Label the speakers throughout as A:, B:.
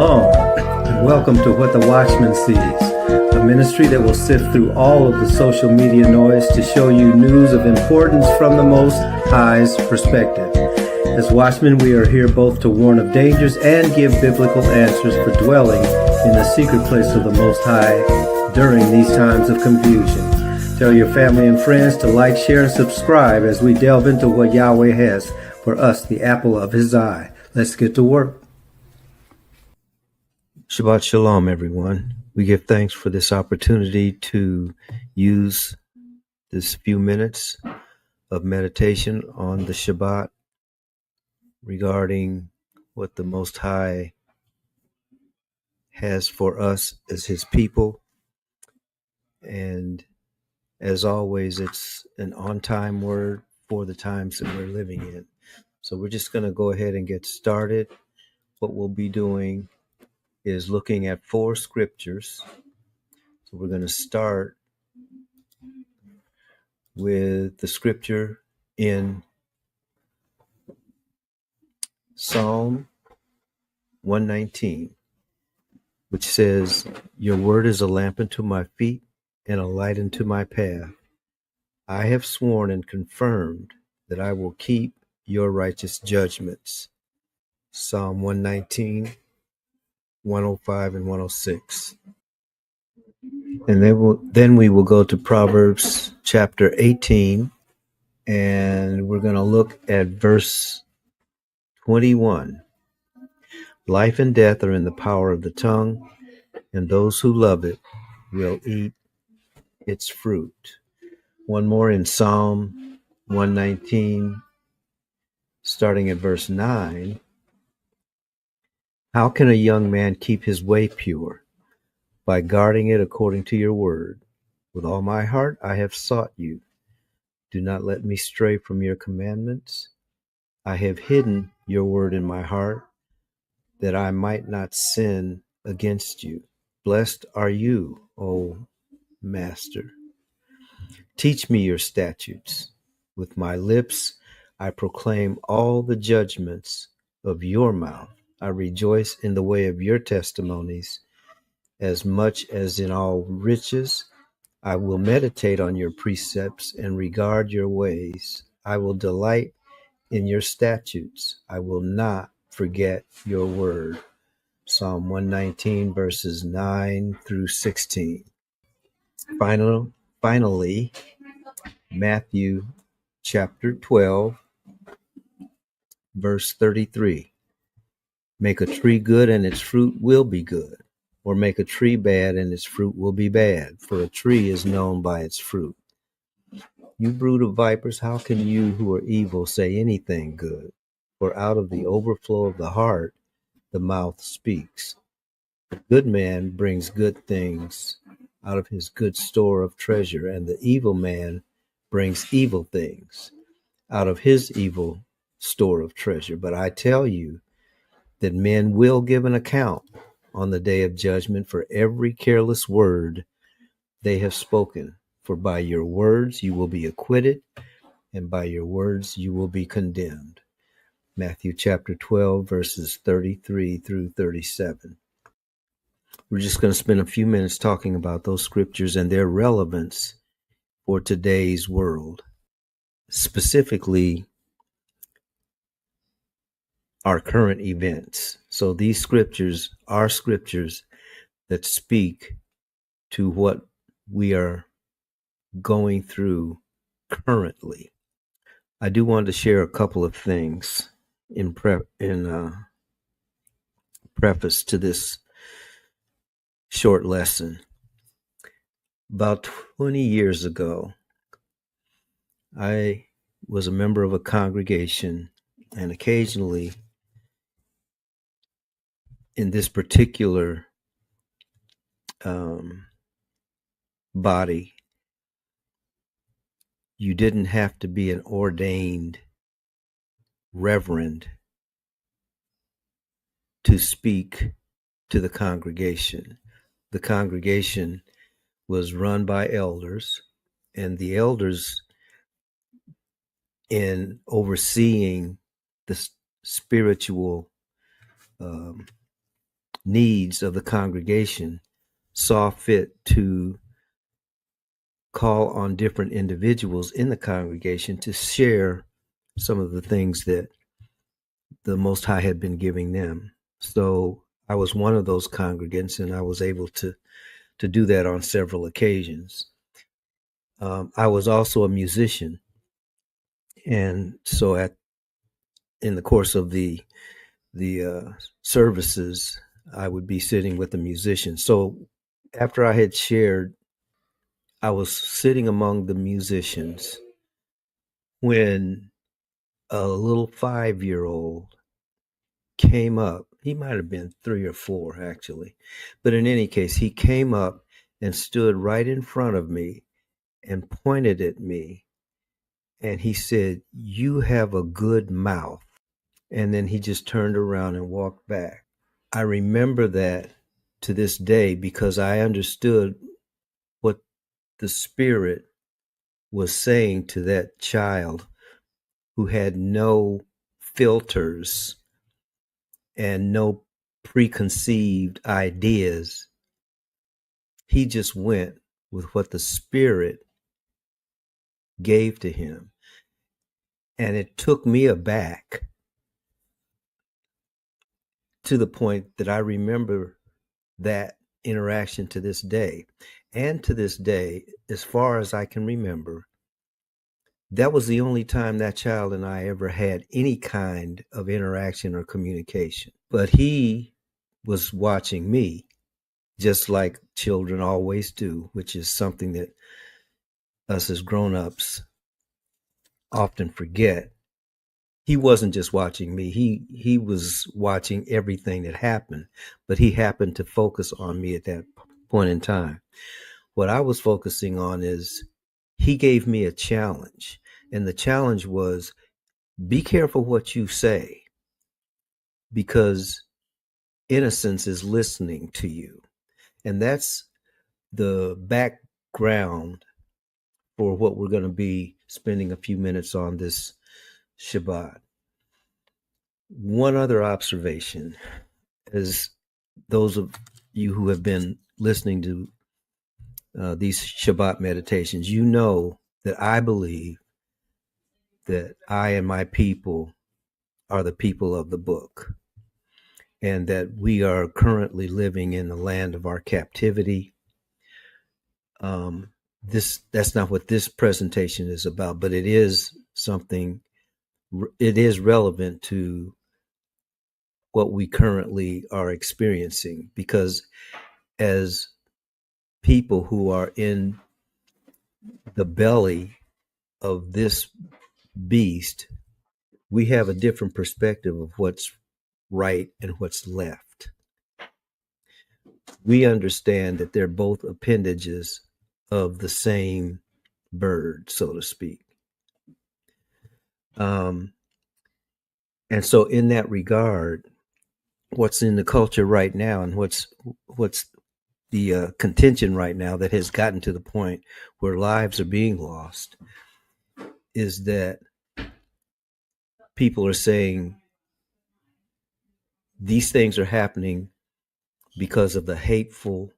A: Shalom, and welcome to What the Watchman Sees, a ministry that will sift through all of the social media noise to show you news of importance from the Most High's perspective. As watchmen, we are here both to warn of dangers and give biblical answers for dwelling in the secret place of the Most High during these times of confusion. Tell your family and friends to like, share, and subscribe as we delve into what Yahweh has for us, the apple of His eye. Let's get to work. Shabbat Shalom, everyone. We give thanks for this opportunity to use this few minutes of meditation on the Shabbat regarding what the Most High has for us as His people. And as always, it's an on-time word for the times that we're living in. So we're just going to go ahead and get started. What we'll be doing is looking at 4 scriptures. So we're going to start with the scripture in Psalm 119, which says, "Your word is a lamp unto my feet and a light unto my path. I have sworn and confirmed that I will keep your righteous judgments." Psalm 119, 105 and 106. And then we will go to Proverbs chapter 18, and we're going to look at verse 21. "Life and death are in the power of the tongue, and those who love it will eat its fruit." One more in Psalm 119, starting at verse 9. "How can a young man keep his way pure? By guarding it according to your word. With all my heart I have sought you. Do not let me stray from your commandments. I have hidden your word in my heart, that I might not sin against you. Blessed are you, O Master. Teach me your statutes. With my lips I proclaim all the judgments of your mouth. I rejoice in the way of your testimonies, as much as in all riches. I will meditate on your precepts and regard your ways. I will delight in your statutes. I will not forget your word." Psalm 119, verses 9 through 16. Finally, Matthew chapter 12, verse 33. "Make a tree good and its fruit will be good, or make a tree bad and its fruit will be bad, for a tree is known by its fruit. You brood of vipers, how can you who are evil say anything good? For out of the overflow of the heart the mouth speaks. The good man brings good things out of his good store of treasure, and the evil man brings evil things out of his evil store of treasure. But I tell you that men will give an account on the day of judgment for every careless word they have spoken. For by your words you will be acquitted, and by your words you will be condemned." Matthew chapter 12, verses 33 through 37. We're just going to spend a few minutes talking about those scriptures and their relevance for today's world, specifically our current events. So these scriptures are scriptures that speak to what we are going through currently. I do want to share a couple of things in preface to this short lesson. About 20 years ago, I was a member of a congregation, and occasionally in this particular body, you didn't have to be an ordained reverend to speak to the congregation. The congregation was run by elders, and the elders, in overseeing the spiritual needs of the congregation, saw fit to call on different individuals in the congregation to share some of the things that the Most High had been giving them. So I was one of those congregants, and I was able to do that on several occasions. I was also a musician, and so in the course of the services, I would be sitting with the musician. So after I had shared, I was sitting among the musicians when a little 5-year-old came up. He might have been 3 or 4, actually. But in any case, he came up and stood right in front of me and pointed at me. And he said, "You have a good mouth." And then he just turned around and walked back. I remember that to this day because I understood what the Spirit was saying to that child who had no filters and no preconceived ideas. He just went with what the Spirit gave to him. And it took me aback to the point that I remember that interaction to this day. And to this day, as far as I can remember, that was the only time that child and I ever had any kind of interaction or communication. But he was watching me, just like children always do, which is something that us as grown-ups often forget. He wasn't just watching me. He was watching everything that happened, but he happened to focus on me at that point in time. What I was focusing on is he gave me a challenge, and the challenge was, be careful what you say, because innocence is listening to you. And that's the background for what we're going to be spending a few minutes on this Shabbat. One other observation, as those of you who have been listening to these Shabbat meditations, you know that I believe that I and my people are the people of the book, and that we are currently living in the land of our captivity. That's not what this presentation is about, but it is something. It is relevant to what we currently are experiencing, because as people who are in the belly of this beast, we have a different perspective of what's right and what's left. We understand that they're both appendages of the same bird, so to speak. And so in that regard, what's in the culture right now and what's the contention right now that has gotten to the point where lives are being lost is that people are saying these things are happening because of the hateful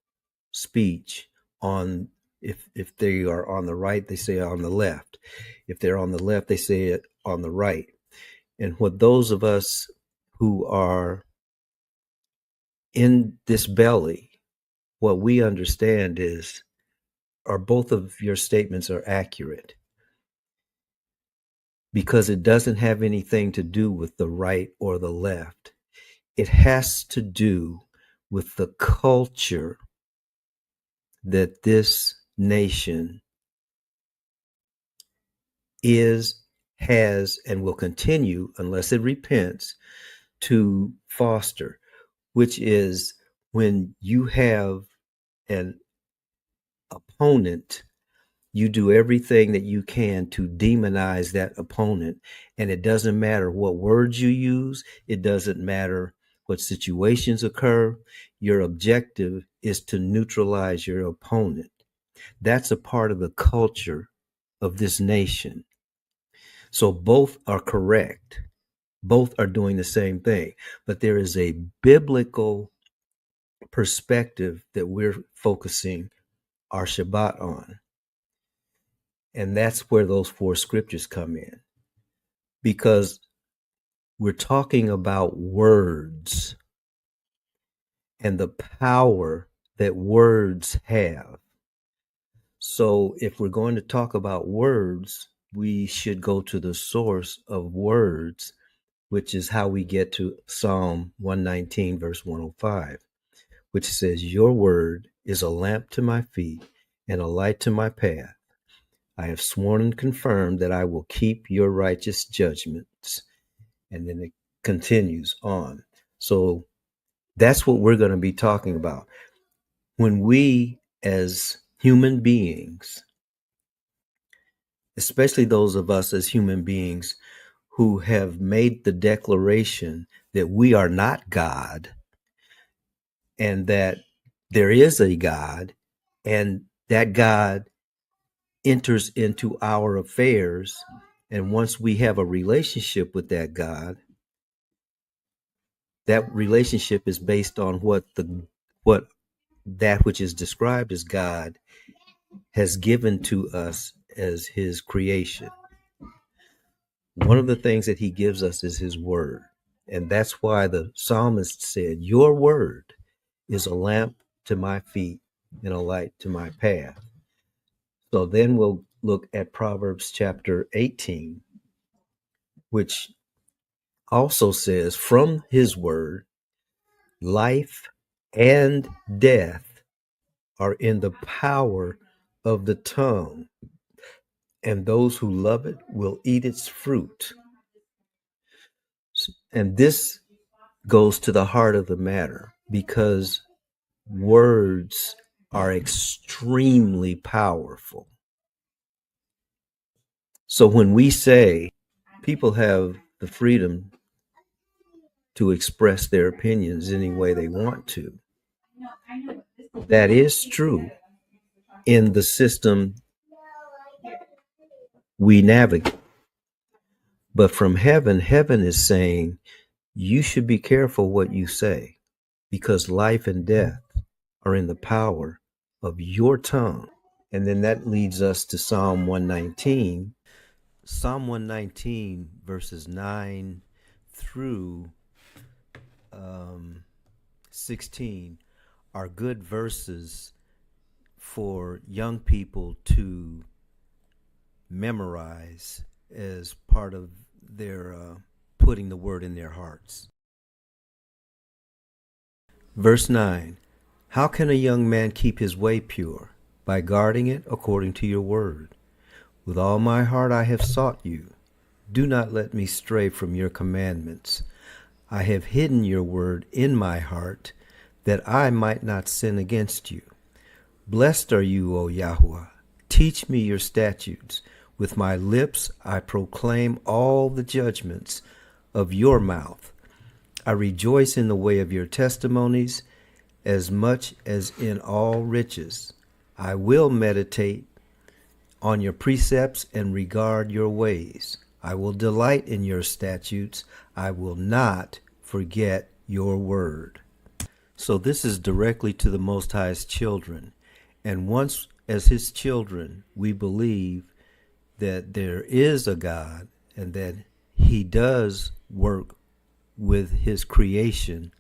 A: speech on, if they are on the right, they say on the left. If they're on the left, they say it on the right. And what those of us who are in this belly, what we understand is, are both of your statements are accurate, because it doesn't have anything to do with the right or the left. It has to do with the culture that this nation is, has, and will continue, unless it repents, to foster, which is when you have an opponent, you do everything that you can to demonize that opponent. And it doesn't matter what words you use. It doesn't matter what situations occur. Your objective is to neutralize your opponent. That's a part of the culture of this nation. So both are correct. Both are doing the same thing. But there is a biblical perspective that we're focusing our Shabbat on. And that's where those 4 scriptures come in, because we're talking about words and the power that words have. So if we're going to talk about words, we should go to the source of words, which is how we get to Psalm 119, verse 105, which says, "Your word is a lamp to my feet and a light to my path. I have sworn and confirmed that I will keep your righteous judgments." And then it continues on. So that's what we're going to be talking about. When we, as human beings, especially those of us as human beings who have made the declaration that we are not God and that there is a God, and that God enters into our affairs, and once we have a relationship with that God, that relationship is based on what that which is described as God has given to us as his creation. One of the things that he gives us is his word. And that's why the psalmist said, "Your word is a lamp to my feet and a light to my path." So then we'll look at Proverbs chapter 18, which also says, "From his word, life and death are in the power of the tongue, and those who love it will eat its fruit." And this goes to the heart of the matter, because words are extremely powerful. So when we say people have the freedom to express their opinions any way they want to, that is true in the system we navigate. But from heaven, heaven is saying, you should be careful what you say, because life and death are in the power of your tongue. And then that leads us to Psalm 119. Psalm 119, verses 9 through 16 are good verses for young people to memorize as part of their putting the word in their hearts. Verse 9, "How can a young man keep his way pure? By guarding it according to your word. With all my heart I have sought you. Do not let me stray from your commandments. I have hidden your word in my heart, that I might not sin against you. Blessed are you, O Yahuwah. Teach me your statutes. With my lips I proclaim all the judgments of your mouth. I rejoice in the way of your testimonies as much as in all riches. I will meditate on your precepts and regard your ways. I will delight in your statutes. I will not forget your word." So this is directly to the Most High's children. And once, as his children, we believe that there is a God and that he does work with his creation,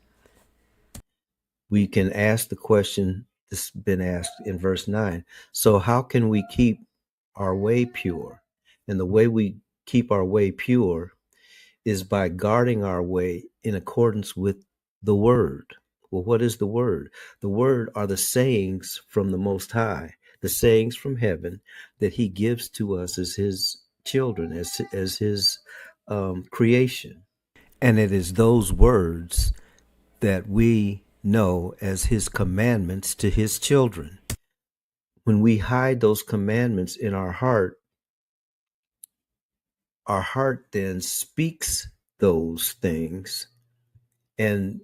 A: we can ask the question that's been asked in verse 9. So how can we keep our way pure? And the way we keep our way pure is by guarding our way in accordance with the word. Well, what is the word? The word are the sayings from the Most High, the sayings from heaven that he gives to us as his children, as his creation. And it is those words that we know as his commandments to his children. When we hide those commandments in our heart then speaks those things. And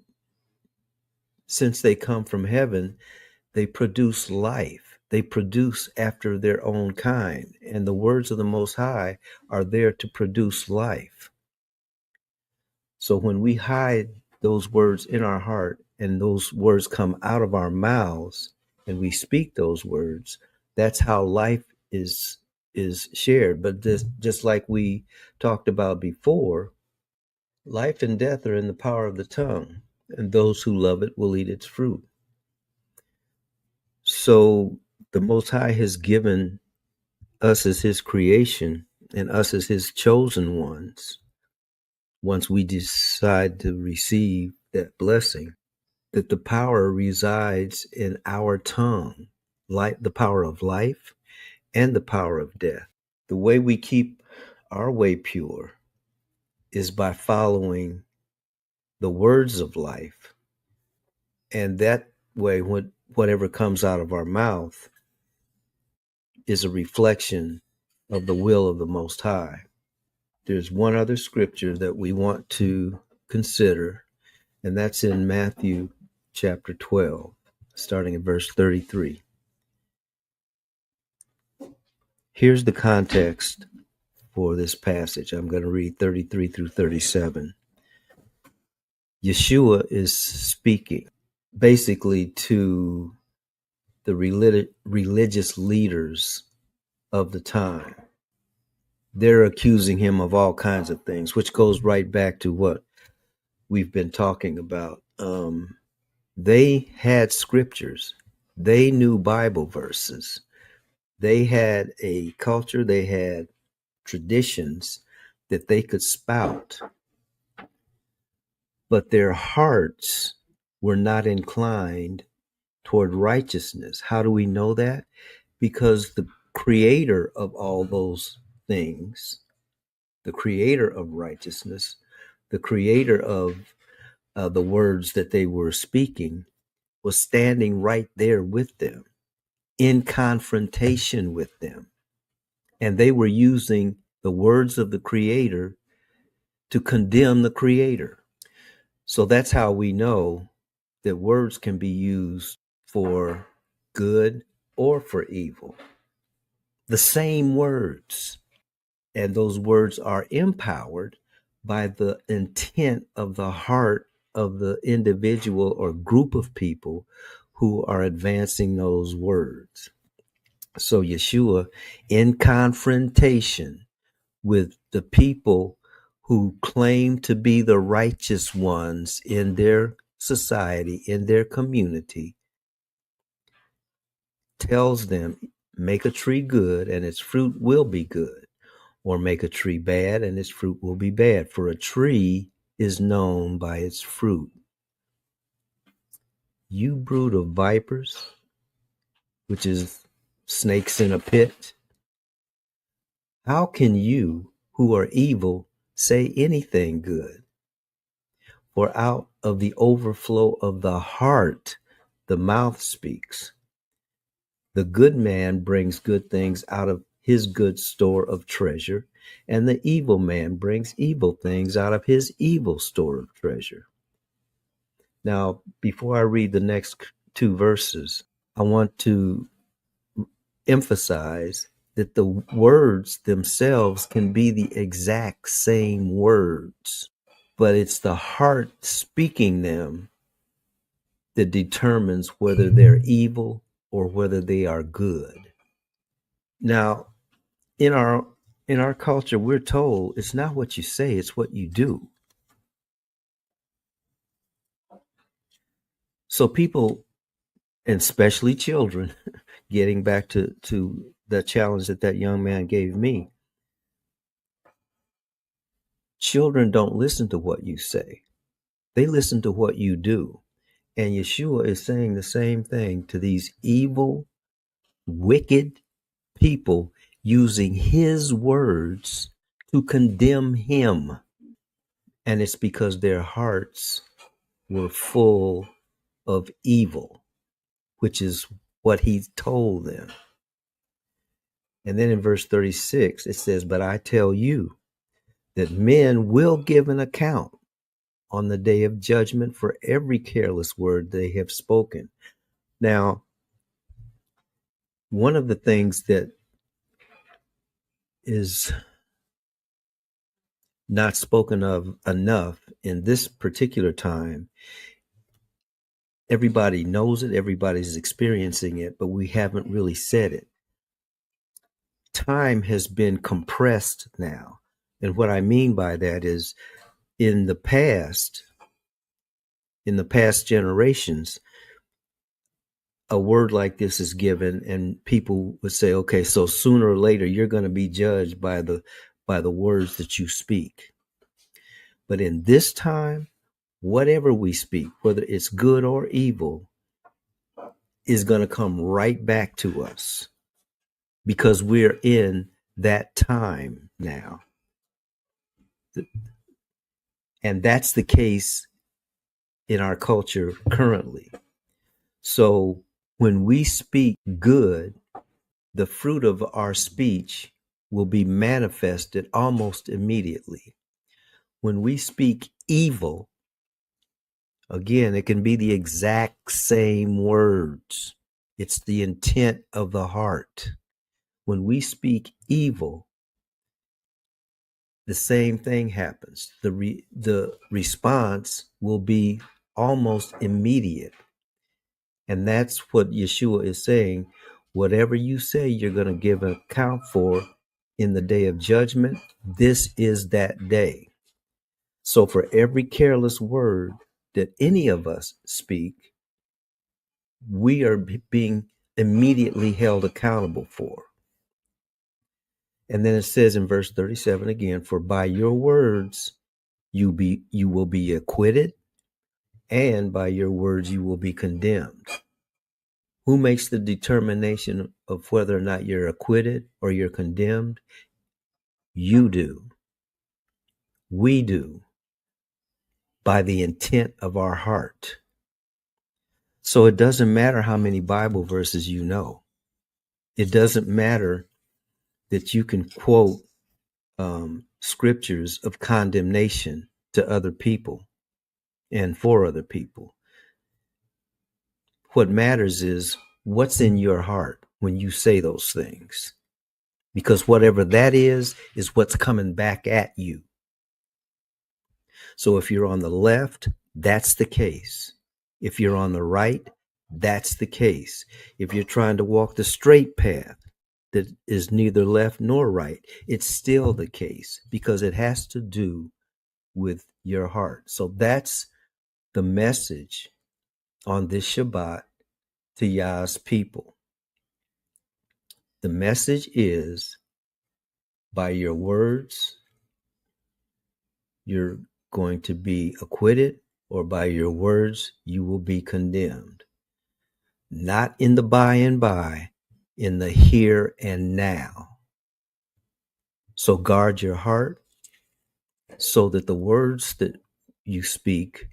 A: since they come from heaven, they produce life. They produce after their own kind. And the words of the Most High are there to produce life. So when we hide those words in our heart and those words come out of our mouths and we speak those words, that's how life is shared. But just like we talked about before, life and death are in the power of the tongue, and those who love it will eat its fruit. So the Most High has given us as his creation and us as his chosen ones, once we decide to receive that blessing, that the power resides in our tongue, like the power of life and the power of death. The way we keep our way pure is by following the words of life. And that way, whatever comes out of our mouth is a reflection of the will of the Most High. There's one other scripture that we want to consider, and that's in Matthew chapter 12, starting at verse 33. Here's the context for this passage. I'm going to read 33 through 37. Yeshua is speaking basically to the religious leaders of the time. They're accusing him of all kinds of things, which goes right back to what we've been talking about. They had scriptures. They knew Bible verses. They had a culture. They had traditions that they could spout. But their hearts were not inclined toward righteousness. How do we know that? Because the creator of all those things, the creator of righteousness, the creator of the words that they were speaking, was standing right there with them, in confrontation with them. And they were using the words of the creator to condemn the creator. So that's how we know that words can be used for good or for evil. The same words. And those words are empowered by the intent of the heart of the individual or group of people who are advancing those words. So Yeshua, in confrontation with the people who claim to be the righteous ones in their society, in their community, tells them, make a tree good and its fruit will be good, or make a tree bad and its fruit will be bad, for a tree is known by its fruit. You brood of vipers, which is snakes in a pit, how can you who are evil say anything good? For out of the overflow of the heart, the mouth speaks. The good man brings good things out of his good store of treasure, and the evil man brings evil things out of his evil store of treasure. Now, before I read the next two verses, I want to emphasize that the words themselves can be the exact same words, but it's the heart speaking them that determines whether they're evil or whether they are good. Now, in our culture, we're told it's not what you say, it's what you do. So people, and especially children, getting back to the challenge that young man gave me, children don't listen to what you say. They listen to what you do. And Yeshua is saying the same thing to these evil, wicked people, using his words to condemn him. And it's because their hearts were full of evil, which is what he told them. And then in verse 36, it says, but I tell you that men will give an account on the day of judgment for every careless word they have spoken. Now, one of the things that is not spoken of enough in this particular time everybody knows it, everybody's experiencing it, but we haven't really said it. Time has been compressed now. And what I mean by that is in the past generations, a word like this is given and people would say, okay, so sooner or later you're going to be judged by the words that you speak. But in this time, whatever we speak, whether it's good or evil, is going to come right back to us because we're in that time now. And that's the case in our culture currently. So when we speak good, the fruit of our speech will be manifested almost immediately. When we speak evil, again, it can be the exact same words. It's the intent of the heart. When we speak evil, the same thing happens. The response will be almost immediate. And that's what Yeshua is saying. Whatever you say, you're going to give an account for in the day of judgment. This is that day. So for every careless word that any of us speak, we are being immediately held accountable for. And then it says in verse 37 again, for by your words you will be acquitted, and by your words you will be condemned. Who makes the determination of whether or not you're acquitted or you're condemned? You do. We do. By the intent of our heart. So it doesn't matter how many Bible verses you know. It doesn't matter that you can quote scriptures of condemnation to other people and for other people. What matters is what's in your heart when you say those things. Because whatever that is what's coming back at you. So if you're on the left, that's the case. If you're on the right, that's the case. If you're trying to walk the straight path that is neither left nor right, it's still the case because it has to do with your heart. So that's the message on this Shabbat to Yah's people. The message is by your words, you're going to be acquitted, or by your words, you will be condemned. Not in the by and by, in the here and now. So guard your heart so that the words that you speak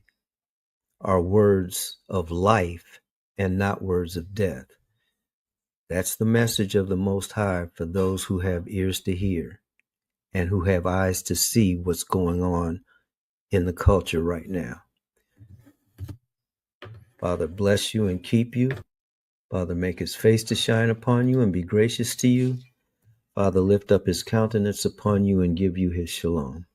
A: are words of life and not words of death. That's the message of the Most High for those who have ears to hear and who have eyes to see what's going on in the culture right now. Father, bless you and keep you. Father, make his face to shine upon you and be gracious to you. Father, lift up his countenance upon you and give you his shalom.